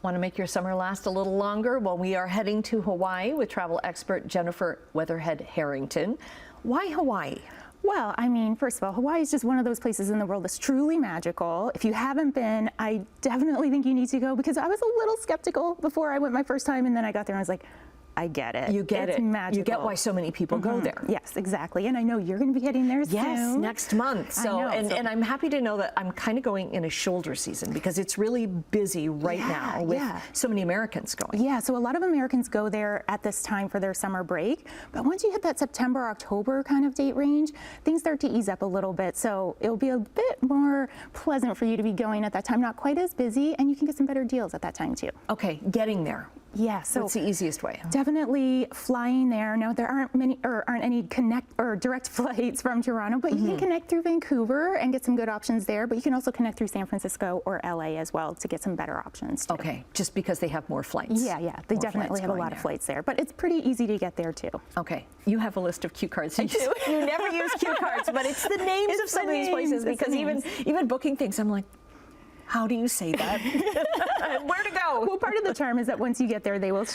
Want to make your summer last a little longer? Well, we are heading to Hawaii with travel expert Jennifer Weatherhead Harrington. Why Hawaii? Well, I mean, first of all, Hawaii is just one of those places in the world that's truly magical. If you haven't been, I definitely think you need to go, because I was a little skeptical before I went my first time, and then I got there and I was like, I get it. You get it's it. Magical. You get why so many people go there. Yes, exactly. And I know you're going to be heading there soon. Yes, next month. So, I know, and I'm happy to know that I'm kind of going in a shoulder season, because it's really busy right now with so many Americans going. Yeah, so a lot of Americans go there at this time for their summer break. But once you hit that September, October kind of date range, things start to ease up a little bit. So it'll be a bit more pleasant for you to be going at that time, not quite as busy, and you can get some better deals at that time too. Okay, getting there. Yeah, so what's the easiest way? Definitely flying there. Now, there aren't any direct flights from Toronto, but you can connect through Vancouver and get some good options there. But you can also connect through San Francisco or LA as well to get some better options too. Okay, just because they have more flights. Yeah, they definitely have a lot of flights there, but it's pretty easy to get there too. Okay, you have a list of cue cards. I do. You never use cue cards, but it's the names of some of these places, because even booking things, I'm like, how do you say that? Where to go? Well, part of the charm is that once you get there, they will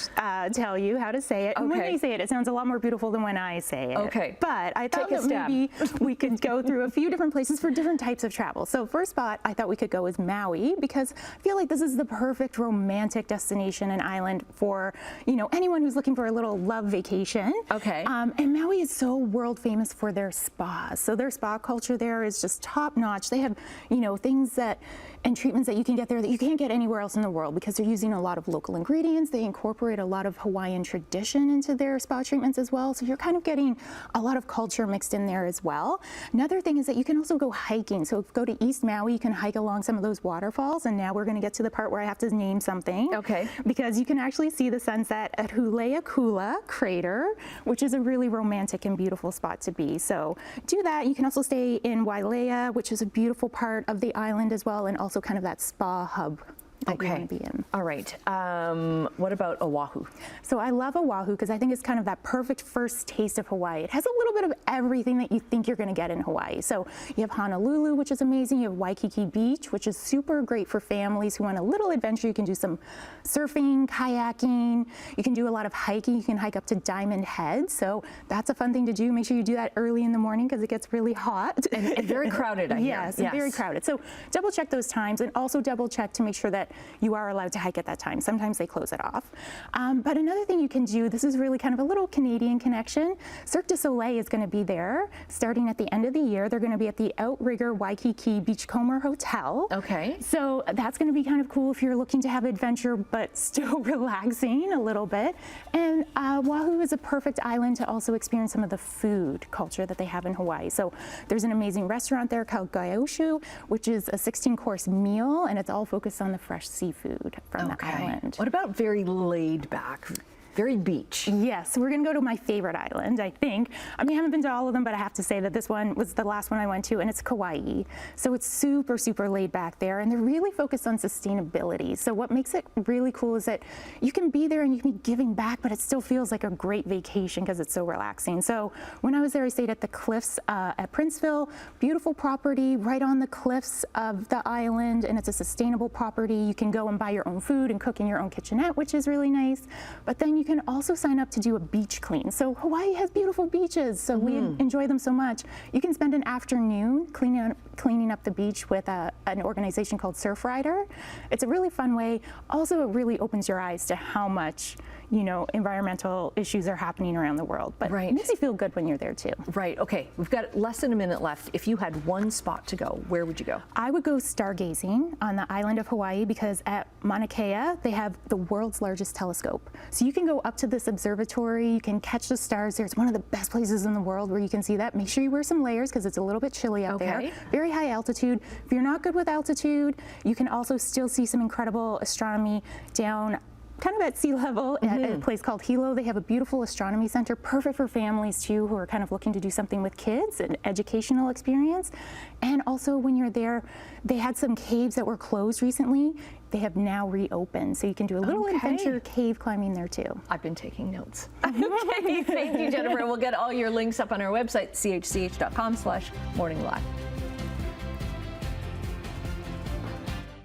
tell you how to say it. And when they say it, it sounds a lot more beautiful than when I say it. Okay. But I thought that maybe we could go through a few different places for different types of travel. So first spot I thought we could go is Maui, because I feel like this is the perfect romantic destination and island for, you know, anyone who's looking for a little love vacation. Okay. And Maui is so world famous for their spas. So their spa culture there is just top notch. They have, you know, things and treatments that you can get there that you can't get anywhere else in the world, because they're using a lot of local ingredients. They incorporate a lot of Hawaiian tradition into their spa treatments as well. So you're kind of getting a lot of culture mixed in there as well. Another thing is that you can also go hiking. So if you go to East Maui, you can hike along some of those waterfalls. And now we're going to get to the part where I have to name something. Okay. Because you can actually see the sunset at Huleakula Crater, which is a really romantic and beautiful spot to be. So do that. You can also stay in Wailea, which is a beautiful part of the island as well, and also kind of that spa hub that you want to be in. All right. What about Oahu? So I love Oahu because I think it's kind of that perfect first taste of Hawaii. It has a little bit of everything that you think you're going to get in Hawaii. So you have Honolulu, which is amazing. You have Waikiki Beach, which is super great for families who want a little adventure. You can do some surfing, kayaking. You can do a lot of hiking. You can hike up to Diamond Head. So that's a fun thing to do. Make sure you do that early in the morning because it gets really hot. And very crowded, I hear. Yes, very crowded. So double check those times, and also double check to make sure that you are allowed to hike at that time. Sometimes they close it off. But another thing you can do, this is really kind of a little Canadian connection. Cirque du Soleil is going to be there starting at the end of the year. They're going to be at the Outrigger Waikiki Beachcomber Hotel. Okay. So that's going to be kind of cool if you're looking to have adventure but still relaxing a little bit. And Oahu is a perfect island to also experience some of the food culture that they have in Hawaii. So there's an amazing restaurant there called Gaioshu, which is a 16-course meal, and it's all focused on the fresh seafood from the island. What about very laid back? Very beach. Yes, we're going to go to my favorite island, I think. I mean, I haven't been to all of them, but I have to say that this one was the last one I went to, and it's Kauai. So it's super, super laid back there, and they're really focused on sustainability. So what makes it really cool is that you can be there and you can be giving back, but it still feels like a great vacation because it's so relaxing. So when I was there, I stayed at the cliffs at Princeville. Beautiful property right on the cliffs of the island, and it's a sustainable property. You can go and buy your own food and cook in your own kitchenette, which is really nice. But then you can also sign up to do a beach clean. So Hawaii has beautiful beaches, so we enjoy them so much. You can spend an afternoon cleaning up the beach with an organization called Surf Rider. It's a really fun way. Also, it really opens your eyes to how much, you know, environmental issues are happening around the world. But it makes you feel good when you're there too. Right. Okay. We've got less than a minute left. If you had one spot to go, where would you go? I would go stargazing on the island of Hawaii, because at Mauna Kea, they have the world's largest telescope. So you can go up to this observatory, you can catch the stars there. It's one of the best places in the world where you can see that. Make sure you wear some layers because it's a little bit chilly up there. Very high altitude. If you're not good with altitude, you can also still see some incredible astronomy down kind of at sea level at a place called Hilo. They have a beautiful astronomy center, perfect for families too, who are kind of looking to do something with kids, an educational experience. And also when you're there, they had some caves that were closed recently. They have now reopened, so you can do a little adventure cave climbing there too. I've been taking notes. Okay, thank you, Jennifer. We'll get all your links up on our website, chch.com/morninglive.